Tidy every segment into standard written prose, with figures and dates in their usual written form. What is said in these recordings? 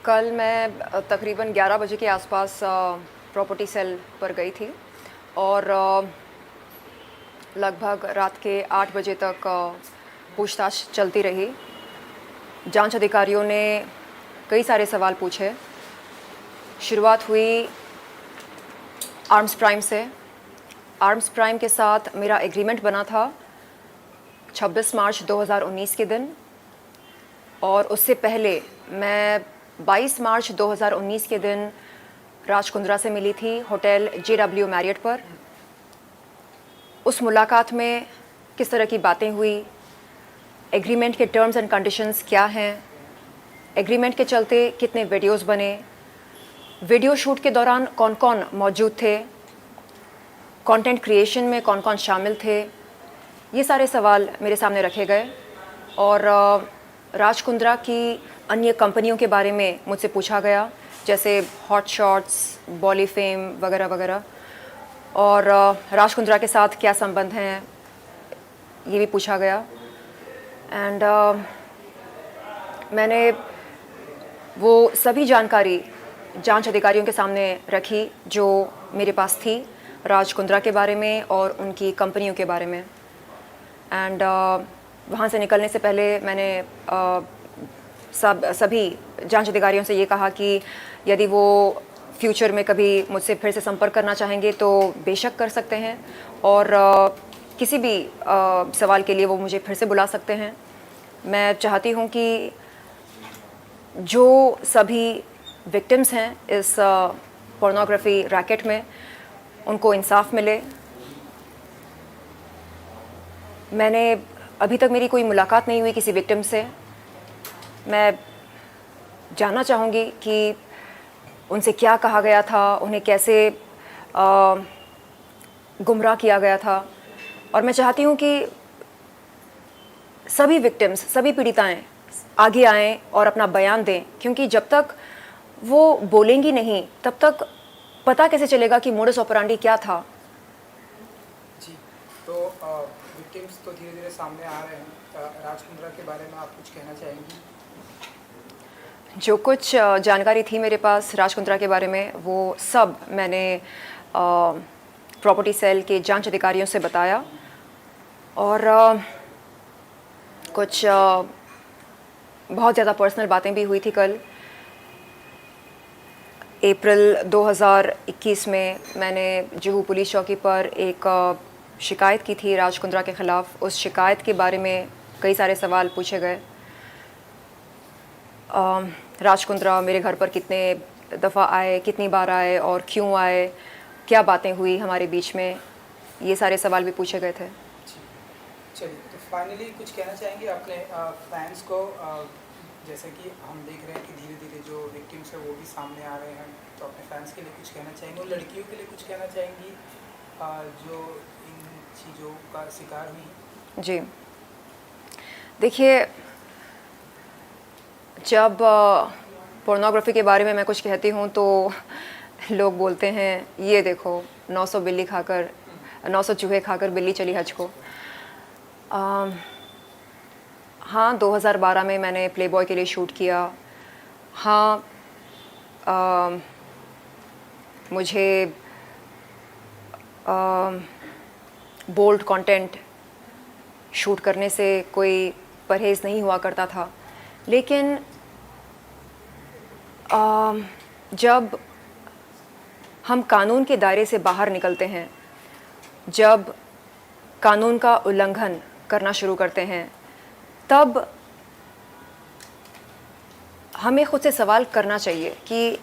कल मैं तकरीबन 11 बजे के आसपास प्रॉपर्टी सेल पर गई थी और लगभग रात के 8 बजे तक पूछताछ चलती रही। जांच अधिकारियों ने कई सारे सवाल पूछे। शुरुआत हुई आर्म्स प्राइम से। आर्म्स प्राइम के साथ मेरा एग्रीमेंट बना था 26 मार्च 2019 के दिन, और उससे पहले मैं 22 मार्च 2019 के दिन राज कुंद्रा से मिली थी होटल JW मैरियट पर। उस मुलाकात में किस तरह की बातें हुई, एग्रीमेंट के टर्म्स एंड कंडीशंस क्या हैं, एग्रीमेंट के चलते कितने वीडियोस बने, वीडियो शूट के दौरान कौन कौन मौजूद थे, कंटेंट क्रिएशन में कौन कौन शामिल थे, ये सारे सवाल मेरे सामने रखे गए। और राज कुंद्रा की अन्य कंपनियों के बारे में मुझसे पूछा गया, जैसे हॉट शॉट्स, बॉली फेम वगैरह वगैरह, और राज कुंद्रा के साथ क्या संबंध हैं ये भी पूछा गया। एंड मैंने वो सभी जानकारी जांच अधिकारियों के सामने रखी जो मेरे पास थी राज कुंद्रा के बारे में और उनकी कंपनियों के बारे में। एंड वहाँ से निकलने से पहले मैंने सभी जांच अधिकारियों से ये कहा कि यदि वो फ्यूचर में कभी मुझसे फिर से संपर्क करना चाहेंगे तो बेशक कर सकते हैं, और किसी भी सवाल के लिए वो मुझे फिर से बुला सकते हैं। मैं चाहती हूँ कि जो सभी विक्टिम्स हैं इस पोर्नोग्राफी रैकेट में, उनको इंसाफ मिले। मैंने अभी तक मेरी कोई मुलाकात नहीं हुई किसी विक्टिम से। मैं जानना चाहूँगी कि उनसे क्या कहा गया था, उन्हें कैसे गुमराह किया गया था। और मैं चाहती हूँ कि सभी विक्टिम्स, सभी पीड़िताएं आगे आएं और अपना बयान दें, क्योंकि जब तक वो बोलेंगी नहीं तब तक पता कैसे चलेगा कि मोडस ऑपरेंडी क्या था। जी, तो विक्टिम्स तो धीरे धीरे सामने आ रहे हैं। राज कुंद्रा के बारे में आप कुछ कहना चाहेंगी? जो कुछ जानकारी थी मेरे पास राज कुंद्रा के बारे में, वो सब मैंने प्रॉपर्टी सेल के जांच अधिकारियों से बताया। और कुछ बहुत ज़्यादा पर्सनल बातें भी हुई थी। कल अप्रैल 2021 में मैंने जुहू पुलिस चौकी पर एक शिकायत की थी राज कुंद्रा के ख़िलाफ़। उस शिकायत के बारे में कई सारे सवाल पूछे गए। राज कुंद्रा मेरे घर पर कितने दफ़ा आए, कितनी बार आए और क्यों आए, क्या बातें हुई हमारे बीच में, ये सारे सवाल भी पूछे गए थे। चलिए, तो फाइनली कुछ कहना चाहेंगे अपने फैंस को? जैसे कि हम देख रहे हैं कि धीरे धीरे जो विक्टिम्स है वो भी सामने आ रहे हैं, तो अपने फैंस के लिए कुछ कहना चाहेंगे? और लड़कियों के लिए कुछ कहना चाहेंगी जो इन चीज़ों का शिकार हुई? जी, देखिए, जब पोर्नोग्राफी के बारे में मैं कुछ कहती हूँ तो लोग बोलते हैं ये देखो 900 चूहे खाकर बिल्ली चली हज को। हाँ, 2012 में मैंने प्लेबॉय के लिए शूट किया। हाँ, मुझे बोल्ड कंटेंट शूट करने से कोई परहेज़ नहीं हुआ करता था, लेकिन जब हम कानून के दायरे से बाहर निकलते हैं, जब कानून का उल्लंघन करना शुरू करते हैं, तब हमें खुद से सवाल करना चाहिए कि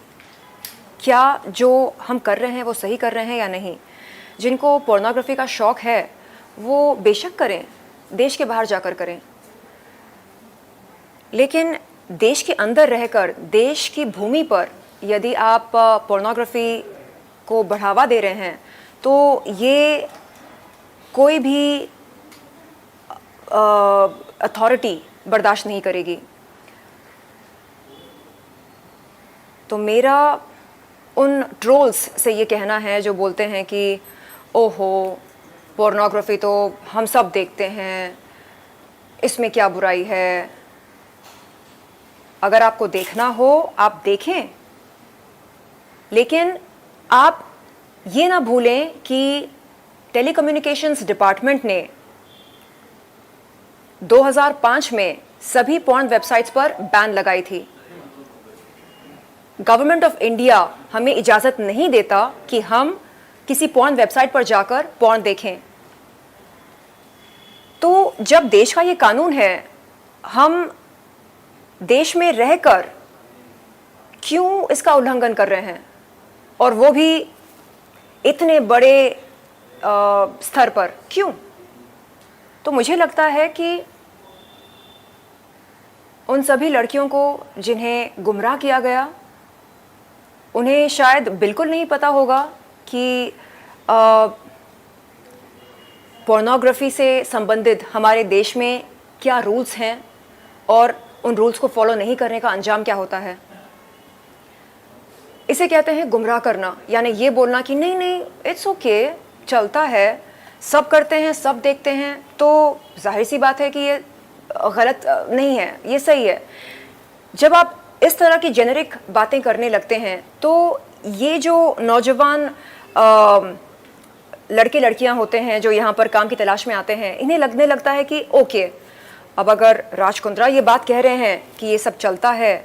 क्या जो हम कर रहे हैं वो सही कर रहे हैं या नहीं। जिनको पोर्नोग्राफी का शौक़ है वो बेशक करें, देश के बाहर जाकर करें, लेकिन देश के अंदर रहकर देश की भूमि पर यदि आप पोर्नोग्राफी को बढ़ावा दे रहे हैं तो ये कोई भी अथॉरिटी बर्दाश्त नहीं करेगी। तो मेरा उन ट्रोल्स से ये कहना है जो बोलते हैं कि ओहो पोर्नोग्राफी तो हम सब देखते हैं, इसमें क्या बुराई है, अगर आपको देखना हो आप देखें, लेकिन आप ये ना भूलें कि टेलीकम्युनिकेशंस डिपार्टमेंट ने 2005 में सभी पॉर्न वेबसाइट्स पर बैन लगाई थी। गवर्नमेंट ऑफ इंडिया हमें इजाज़त नहीं देता कि हम किसी पॉर्न वेबसाइट पर जाकर पॉर्न देखें। तो जब देश का ये कानून है, हम देश में रहकर क्यों इसका उल्लंघन कर रहे हैं, और वो भी इतने बड़े स्तर पर क्यों? तो मुझे लगता है कि उन सभी लड़कियों को जिन्हें गुमराह किया गया, उन्हें शायद बिल्कुल नहीं पता होगा कि पोर्नोग्राफी से संबंधित हमारे देश में क्या रूल्स हैं और उन रूल्स को फॉलो नहीं करने का अंजाम क्या होता है। इसे कहते हैं गुमराह करना, यानी ये बोलना कि नहीं नहीं इट्स ओके, चलता है, सब करते हैं, सब देखते हैं, तो जाहिर सी बात है कि ये गलत नहीं है, ये सही है। जब आप इस तरह की जेनेरिक बातें करने लगते हैं तो ये जो नौजवान लड़के लड़कियां होते हैं जो यहाँ पर काम की तलाश में आते हैं, इन्हें लगने लगता है कि ओके, अब अगर राज कुंद्रा ये बात कह रहे हैं कि ये सब चलता है,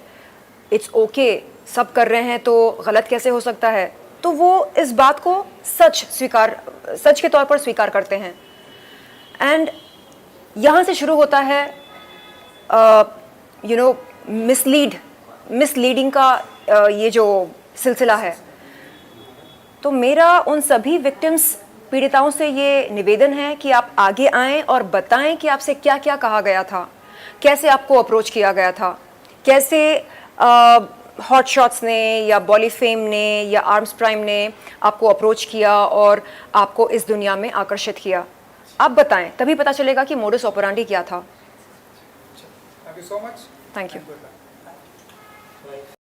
इट्स ओके, सब कर रहे हैं, तो गलत कैसे हो सकता है। तो वो इस बात को सच के तौर पर स्वीकार करते हैं। एंड यहाँ से शुरू होता है मिसलीडिंग का ये जो सिलसिला है। तो मेरा उन सभी विक्टिम्स, पीड़िताओं से ये निवेदन है कि आप आगे आएं और बताएं कि आपसे क्या क्या कहा गया था, कैसे आपको अप्रोच किया गया था, कैसे हॉट शॉट्स ने या बॉलीफेम ने या आर्म्स प्राइम ने आपको अप्रोच किया और आपको इस दुनिया में आकर्षित किया। आप बताएं, तभी पता चलेगा कि मोडस ऑपरेंडी क्या था। Thank you so much. Thank you.